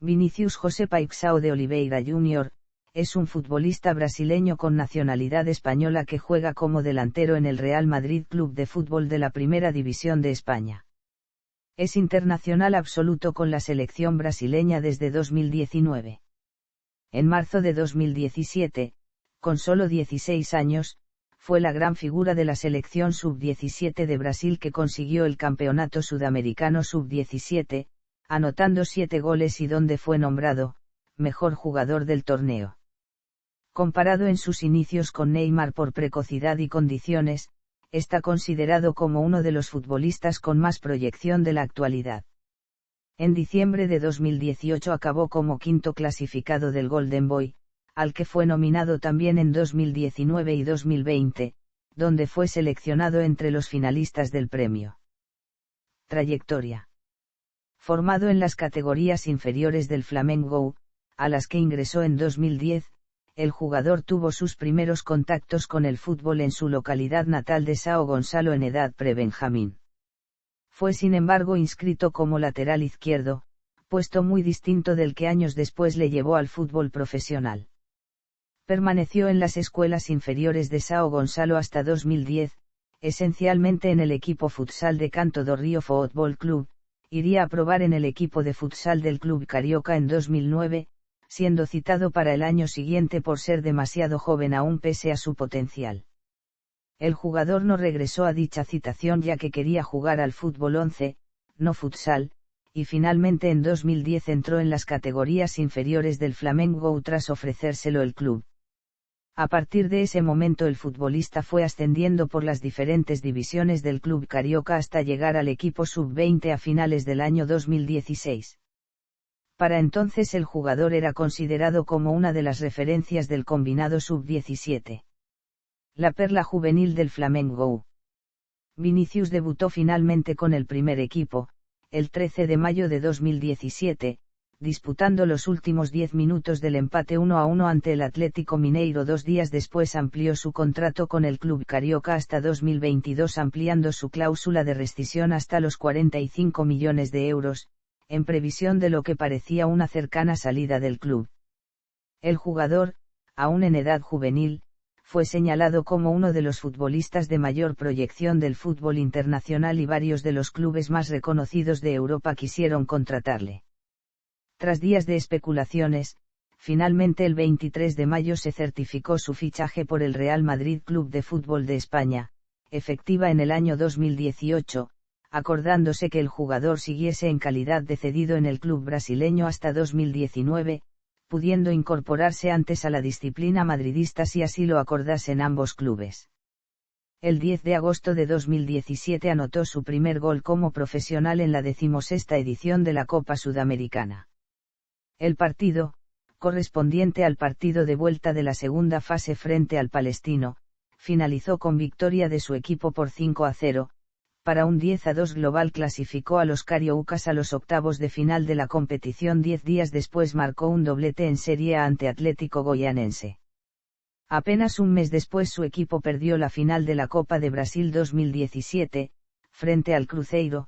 Vinícius José Paixão de Oliveira Jr., es un futbolista brasileño con nacionalidad española que juega como delantero en el Real Madrid Club de Fútbol de la Primera División de España. Es internacional absoluto con la selección brasileña desde 2019. En marzo de 2017, con solo 16 años, fue la gran figura de la selección sub-17 de Brasil que consiguió el Campeonato Sudamericano sub-17, anotando 7 goles y donde fue nombrado mejor jugador del torneo. Comparado en sus inicios con Neymar por precocidad y condiciones, está considerado como uno de los futbolistas con más proyección de la actualidad. En diciembre de 2018 acabó como quinto clasificado del Golden Boy, al que fue nominado también en 2019 y 2020, donde fue seleccionado entre los finalistas del premio. Trayectoria. Formado en las categorías inferiores del Flamengo, a las que ingresó en 2010, el jugador tuvo sus primeros contactos con el fútbol en su localidad natal de São Gonçalo en edad pre-benjamín. Fue sin embargo inscrito como lateral izquierdo, puesto muy distinto del que años después le llevó al fútbol profesional. Permaneció en las escuelas inferiores de São Gonçalo hasta 2010, esencialmente en el equipo futsal de Canto do Rio Football Club, iría a probar en el equipo de futsal del Club Carioca en 2009, siendo citado para el año siguiente por ser demasiado joven aún pese a su potencial. El jugador no regresó a dicha citación ya que quería jugar al fútbol 11, no futsal, y finalmente en 2010 entró en las categorías inferiores del Flamengo tras ofrecérselo el club. A partir de ese momento el futbolista fue ascendiendo por las diferentes divisiones del Club Carioca hasta llegar al equipo sub-20 a finales del año 2016. Para entonces el jugador era considerado como una de las referencias del combinado sub-17. La perla juvenil del Flamengo. Vinícius debutó finalmente con el primer equipo, el 13 de mayo de 2017, disputando los últimos 10 minutos del empate 1-1 ante el Atlético Mineiro. 2 días después amplió su contrato con el Club Carioca hasta 2022 ampliando su cláusula de rescisión hasta los 45 millones de euros, en previsión de lo que parecía una cercana salida del club. El jugador, aún en edad juvenil, fue señalado como uno de los futbolistas de mayor proyección del fútbol internacional y varios de los clubes más reconocidos de Europa quisieron contratarle. Tras días de especulaciones, finalmente el 23 de mayo se certificó su fichaje por el Real Madrid Club de Fútbol de España, efectiva en el año 2018, acordándose que el jugador siguiese en calidad de cedido en el club brasileño hasta 2019, pudiendo incorporarse antes a la disciplina madridista si así lo acordasen ambos clubes. El 10 de agosto de 2017 anotó su primer gol como profesional en la 16ª edición de la Copa Sudamericana. El partido, correspondiente al partido de vuelta de la segunda fase frente al Palestino, finalizó con victoria de su equipo por 5-0, para un 10-2 global clasificó a los cariocas a los octavos de final de la competición. 10 días después marcó un doblete en Serie A ante Atlético Goianense. Apenas un mes después su equipo perdió la final de la Copa de Brasil 2017, frente al Cruzeiro,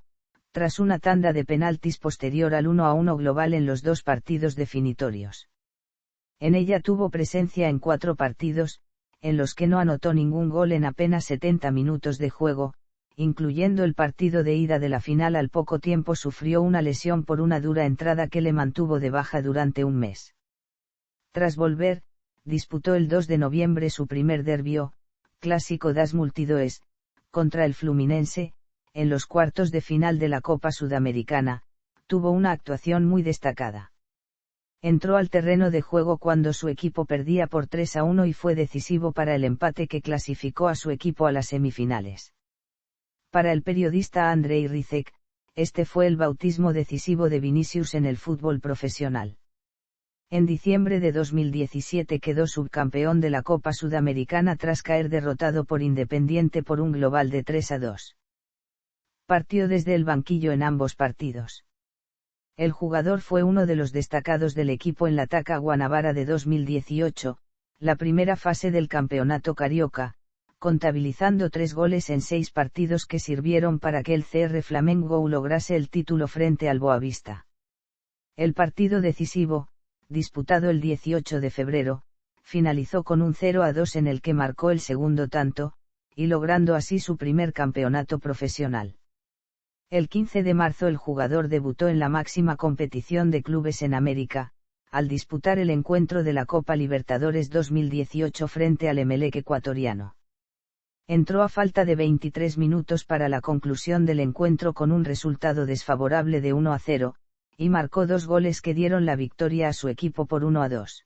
tras una tanda de penaltis posterior al 1-1 global en los 2 partidos definitorios. En ella tuvo presencia en 4 partidos, en los que no anotó ningún gol en apenas 70 minutos de juego, incluyendo el partido de ida de la final. Al poco tiempo sufrió una lesión por una dura entrada que le mantuvo de baja durante un mes. Tras volver, disputó el 2 de noviembre su primer derbio, Clásico das Multidões, contra el Fluminense, en los cuartos de final de la Copa Sudamericana. Tuvo una actuación muy destacada. Entró al terreno de juego cuando su equipo perdía por 3-1 y fue decisivo para el empate que clasificó a su equipo a las semifinales. Para el periodista Andrei Rizek, este fue el bautismo decisivo de Vinícius en el fútbol profesional. En diciembre de 2017 quedó subcampeón de la Copa Sudamericana tras caer derrotado por Independiente por un global de 3-2. Partió desde el banquillo en ambos partidos. El jugador fue uno de los destacados del equipo en la Taça Guanabara de 2018, la primera fase del campeonato carioca, contabilizando 3 goles en 6 partidos que sirvieron para que el CR Flamengo lograse el título frente al Boavista. El partido decisivo, disputado el 18 de febrero, finalizó con un 0-2 en el que marcó el segundo tanto, y logrando así su primer campeonato profesional. El 15 de marzo el jugador debutó en la máxima competición de clubes en América, al disputar el encuentro de la Copa Libertadores 2018 frente al Emelec ecuatoriano. Entró a falta de 23 minutos para la conclusión del encuentro con un resultado desfavorable de 1-0, y marcó 2 goles que dieron la victoria a su equipo por 1-2.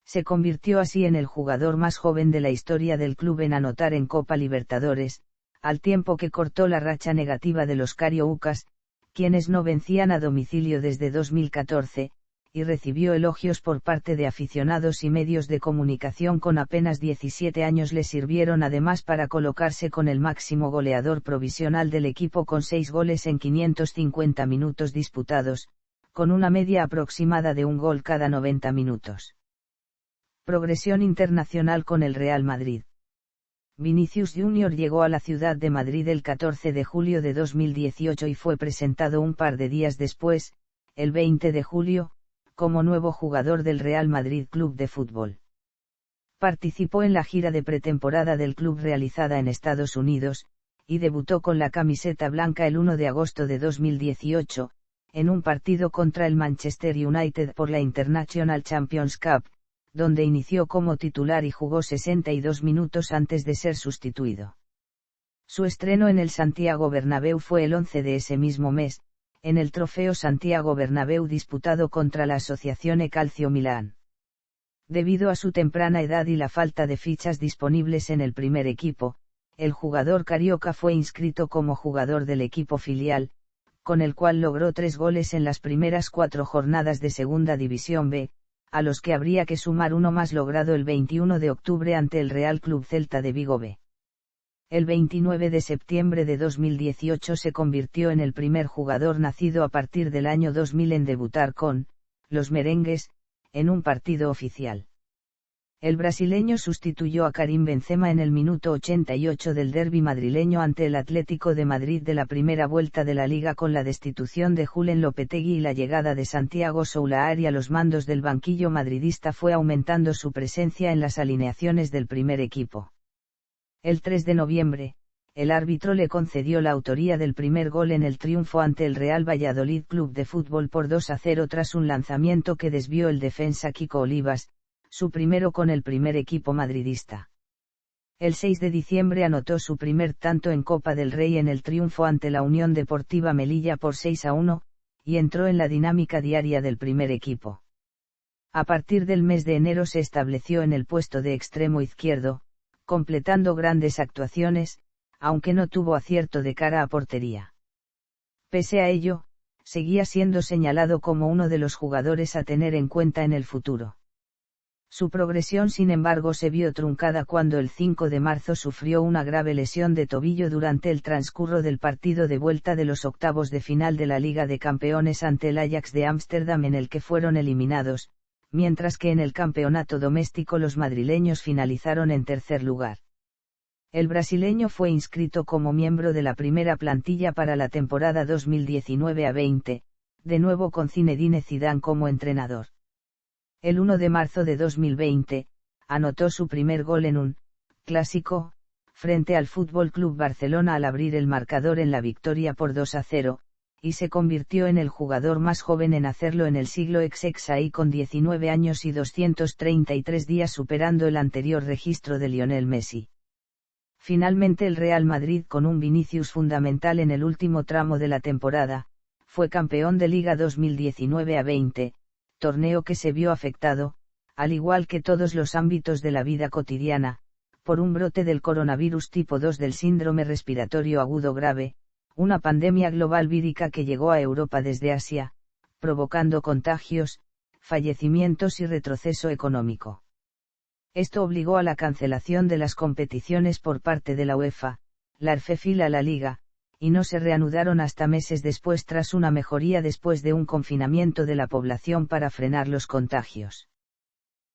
Se convirtió así en el jugador más joven de la historia del club en anotar en Copa Libertadores, al tiempo que cortó la racha negativa de los Carioucas, quienes no vencían a domicilio desde 2014, y recibió elogios por parte de aficionados y medios de comunicación. Con apenas 17 años le sirvieron además para colocarse con el máximo goleador provisional del equipo con 6 goles en 550 minutos disputados, con una media aproximada de un gol cada 90 minutos. Progresión internacional con el Real Madrid. Vinicius Jr. llegó a la ciudad de Madrid el 14 de julio de 2018 y fue presentado un par de días después, el 20 de julio, como nuevo jugador del Real Madrid Club de Fútbol. Participó en la gira de pretemporada del club realizada en Estados Unidos, y debutó con la camiseta blanca el 1 de agosto de 2018, en un partido contra el Manchester United por la International Champions Cup, donde inició como titular y jugó 62 minutos antes de ser sustituido. Su estreno en el Santiago Bernabéu fue el 11 de ese mismo mes, en el Trofeo Santiago Bernabéu disputado contra la Asociazione Calcio Milán. Debido a su temprana edad y la falta de fichas disponibles en el primer equipo, el jugador carioca fue inscrito como jugador del equipo filial, con el cual logró 3 goles en las primeras 4 jornadas de Segunda División B, a los que habría que sumar uno más logrado el 21 de octubre ante el Real Club Celta de Vigo B. El 29 de septiembre de 2018 se convirtió en el primer jugador nacido a partir del año 2000 en debutar con los merengues, en un partido oficial. El brasileño sustituyó a Karim Benzema en el minuto 88 del derbi madrileño ante el Atlético de Madrid de la primera vuelta de la Liga con la destitución de Julen Lopetegui y la llegada de Santiago Soulaari a los mandos del banquillo madridista fue aumentando su presencia en las alineaciones del primer equipo. El 3 de noviembre, el árbitro le concedió la autoría del primer gol en el triunfo ante el Real Valladolid Club de Fútbol por 2-0 tras un lanzamiento que desvió el defensa Kiko Olivas, su primero con el primer equipo madridista. El 6 de diciembre anotó su primer tanto en Copa del Rey en el triunfo ante la Unión Deportiva Melilla por 6-1, y entró en la dinámica diaria del primer equipo. A partir del mes de enero se estableció en el puesto de extremo izquierdo, completando grandes actuaciones, aunque no tuvo acierto de cara a portería. Pese a ello, seguía siendo señalado como uno de los jugadores a tener en cuenta en el futuro. Su progresión sin embargo se vio truncada cuando el 5 de marzo sufrió una grave lesión de tobillo durante el transcurso del partido de vuelta de los octavos de final de la Liga de Campeones ante el Ajax de Ámsterdam en el que fueron eliminados, mientras que en el campeonato doméstico los madrileños finalizaron en tercer lugar. El brasileño fue inscrito como miembro de la primera plantilla para la temporada 2019-20, de nuevo con Zinedine Zidane como entrenador. El 1 de marzo de 2020, anotó su primer gol en un clásico, frente al Fútbol Club Barcelona al abrir el marcador en la victoria por 2-0, y se convirtió en el jugador más joven en hacerlo en el siglo XX con 19 años y 233 días superando el anterior registro de Lionel Messi. Finalmente el Real Madrid con un Vinicius fundamental en el último tramo de la temporada, fue campeón de Liga 2019-20, torneo que se vio afectado, al igual que todos los ámbitos de la vida cotidiana, por un brote del coronavirus tipo 2 del síndrome respiratorio agudo grave, una pandemia global vírica que llegó a Europa desde Asia, provocando contagios, fallecimientos y retroceso económico. Esto obligó a la cancelación de las competiciones por parte de la UEFA, la RFEF y la Liga, y no se reanudaron hasta meses después tras una mejoría después de un confinamiento de la población para frenar los contagios.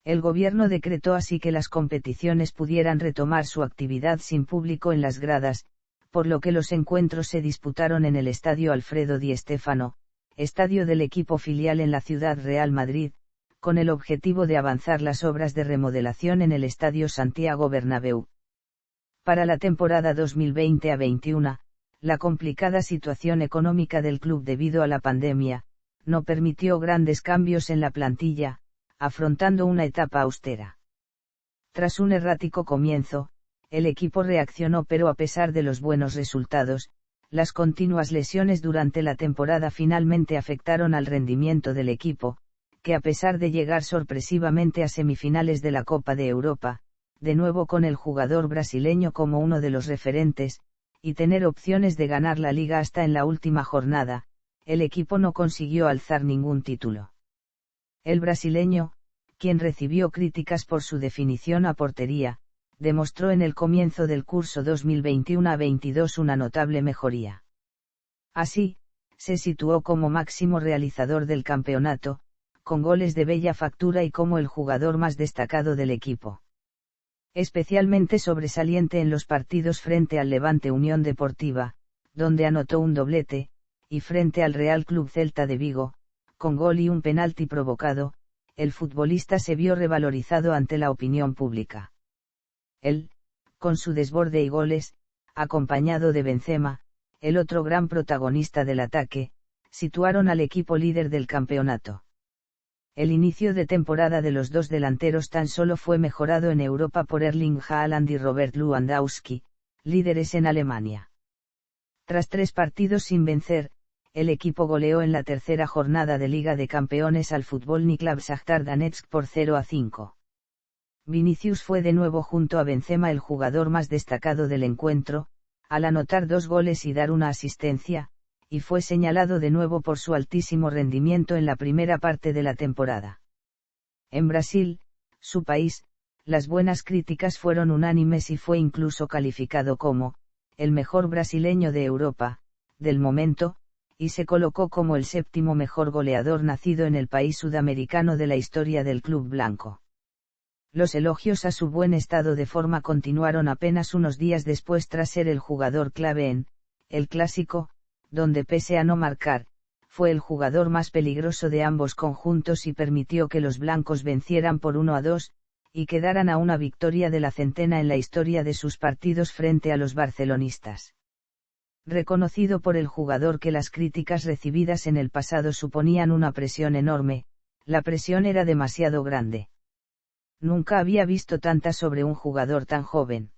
El gobierno decretó así que las competiciones pudieran retomar su actividad sin público en las gradas, por lo que los encuentros se disputaron en el Estadio Alfredo Di Stéfano, estadio del equipo filial en la ciudad Real Madrid, con el objetivo de avanzar las obras de remodelación en el Estadio Santiago Bernabéu. Para la temporada 2020-21, la complicada situación económica del club debido a la pandemia, no permitió grandes cambios en la plantilla, afrontando una etapa austera. Tras un errático comienzo, el equipo reaccionó, pero a pesar de los buenos resultados, las continuas lesiones durante la temporada finalmente afectaron al rendimiento del equipo, que a pesar de llegar sorpresivamente a semifinales de la Copa de Europa, de nuevo con el jugador brasileño como uno de los referentes, y tener opciones de ganar la liga hasta en la última jornada, el equipo no consiguió alzar ningún título. El brasileño, quien recibió críticas por su definición a portería, demostró en el comienzo del curso 2021-22 una notable mejoría. Así, se situó como máximo realizador del campeonato, con goles de bella factura y como el jugador más destacado del equipo. Especialmente sobresaliente en los partidos frente al Levante Unión Deportiva, donde anotó un doblete, y frente al Real Club Celta de Vigo, con gol y un penalti provocado, el futbolista se vio revalorizado ante la opinión pública. Él, con su desborde y goles, acompañado de Benzema, el otro gran protagonista del ataque, situaron al equipo líder del campeonato. El inicio de temporada de los dos delanteros tan solo fue mejorado en Europa por Erling Haaland y Robert Lewandowski, líderes en Alemania. Tras 3 partidos sin vencer, el equipo goleó en la tercera jornada de Liga de Campeones al Fútbol Club Shakhtar Donetsk por 0-5. Vinicius fue de nuevo junto a Benzema el jugador más destacado del encuentro, al anotar 2 goles y dar una asistencia, y fue señalado de nuevo por su altísimo rendimiento en la primera parte de la temporada. En Brasil, su país, las buenas críticas fueron unánimes y fue incluso calificado como el mejor brasileño de Europa, del momento, y se colocó como el 7º mejor goleador nacido en el país sudamericano de la historia del club blanco. Los elogios a su buen estado de forma continuaron apenas unos días después tras ser el jugador clave en el Clásico, donde pese a no marcar, fue el jugador más peligroso de ambos conjuntos y permitió que los blancos vencieran por 1-2, y quedaran a una victoria de la centena en la historia de sus partidos frente a los barcelonistas. Reconocido por el jugador que las críticas recibidas en el pasado suponían una presión enorme, la presión era demasiado grande. Nunca había visto tanta sobre un jugador tan joven.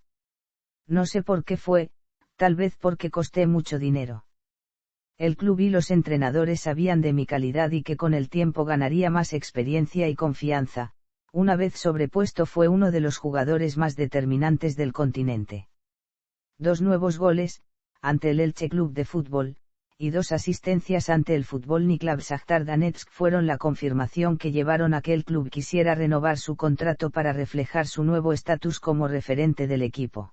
No sé por qué fue, tal vez porque costé mucho dinero. El club y los entrenadores sabían de mi calidad y que con el tiempo ganaría más experiencia y confianza. Una vez sobrepuesto fue uno de los jugadores más determinantes del continente. 2 nuevos goles, ante el Elche Club de Fútbol, y 2 asistencias ante el Fútbol Club Shakhtar Donetsk fueron la confirmación que llevaron a que el club quisiera renovar su contrato para reflejar su nuevo estatus como referente del equipo.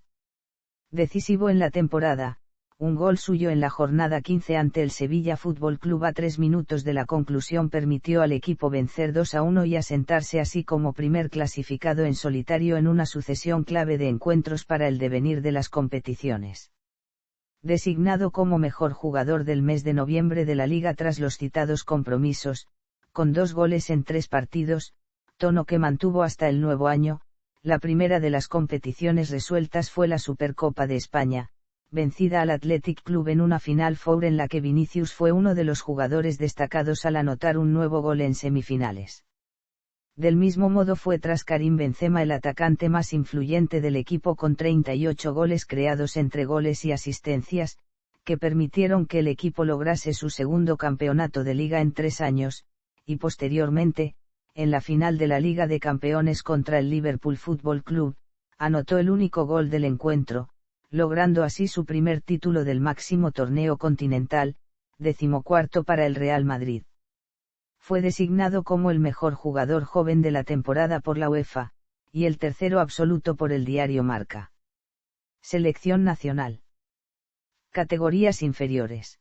Decisivo en la temporada, un gol suyo en la jornada 15 ante el Sevilla Fútbol Club a 3 minutos de la conclusión permitió al equipo vencer 2-1 y asentarse así como primer clasificado en solitario en una sucesión clave de encuentros para el devenir de las competiciones. Designado como mejor jugador del mes de noviembre de la liga tras los citados compromisos, con 2 goles en 3 partidos, tono que mantuvo hasta el nuevo año. La primera de las competiciones resueltas fue la Supercopa de España, vencida al Athletic Club en una Final Four en la que Vinicius fue uno de los jugadores destacados al anotar un nuevo gol en semifinales. Del mismo modo fue tras Karim Benzema el atacante más influyente del equipo con 38 goles creados entre goles y asistencias, que permitieron que el equipo lograse su segundo campeonato de liga en 3 años, y posteriormente, en la final de la Liga de Campeones contra el Liverpool Football Club, anotó el único gol del encuentro, logrando así su primer título del máximo torneo continental, 14º para el Real Madrid. Fue designado como el mejor jugador joven de la temporada por la UEFA, y el tercero absoluto por el diario Marca. Selección nacional. Categorías inferiores.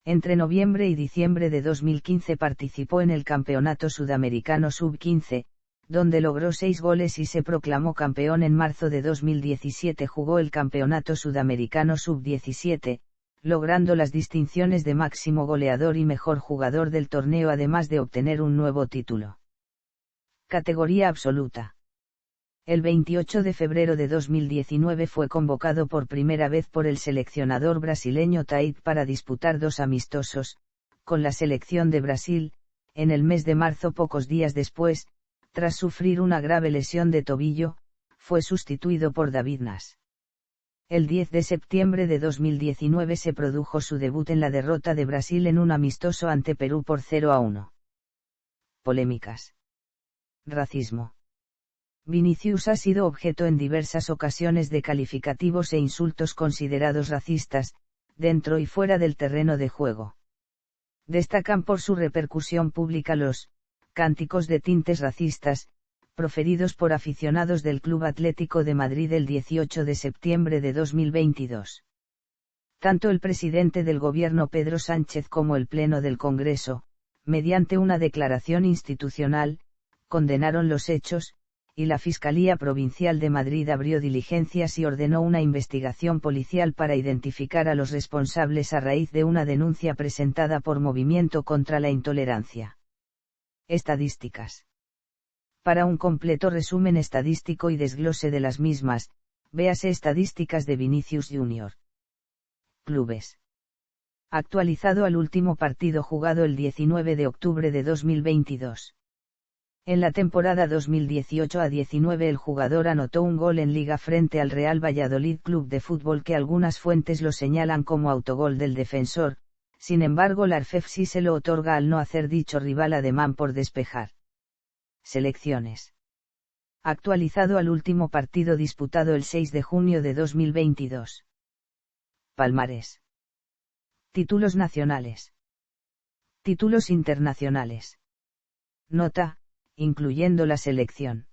Entre noviembre y diciembre de 2015 participó en el Campeonato Sudamericano Sub-15, donde logró 6 goles y se proclamó campeón. En marzo de 2017 jugó el Campeonato Sudamericano Sub-17, logrando las distinciones de máximo goleador y mejor jugador del torneo además de obtener un nuevo título. Categoría absoluta. El 28 de febrero de 2019 fue convocado por primera vez por el seleccionador brasileño Tite para disputar 2 amistosos, con la selección de Brasil. En el mes de marzo, pocos días después, tras sufrir una grave lesión de tobillo, fue sustituido por David Nas. El 10 de septiembre de 2019 se produjo su debut en la derrota de Brasil en un amistoso ante Perú por 0-1. Polémicas. Racismo. Vinicius ha sido objeto en diversas ocasiones de calificativos e insultos considerados racistas, dentro y fuera del terreno de juego. Destacan por su repercusión pública los cánticos de tintes racistas, proferidos por aficionados del Club Atlético de Madrid el 18 de septiembre de 2022. Tanto el presidente del Gobierno Pedro Sánchez como el Pleno del Congreso, mediante una declaración institucional, condenaron los hechos, y la Fiscalía Provincial de Madrid abrió diligencias y ordenó una investigación policial para identificar a los responsables a raíz de una denuncia presentada por Movimiento contra la Intolerancia. Estadísticas. Para un completo resumen estadístico y desglose de las mismas, véase Estadísticas de Vinicius Jr. Clubes. Actualizado al último partido jugado el 19 de octubre de 2022. En la temporada 2018-19 el jugador anotó un gol en Liga frente al Real Valladolid Club de Fútbol, que algunas fuentes lo señalan como autogol del defensor. Sin embargo, la RFEF sí se lo otorga al no hacer dicho rival ademán por despejar. Selecciones. Actualizado al último partido disputado el 6 de junio de 2022. Palmarés. Títulos nacionales. Títulos internacionales. Nota, incluyendo la selección.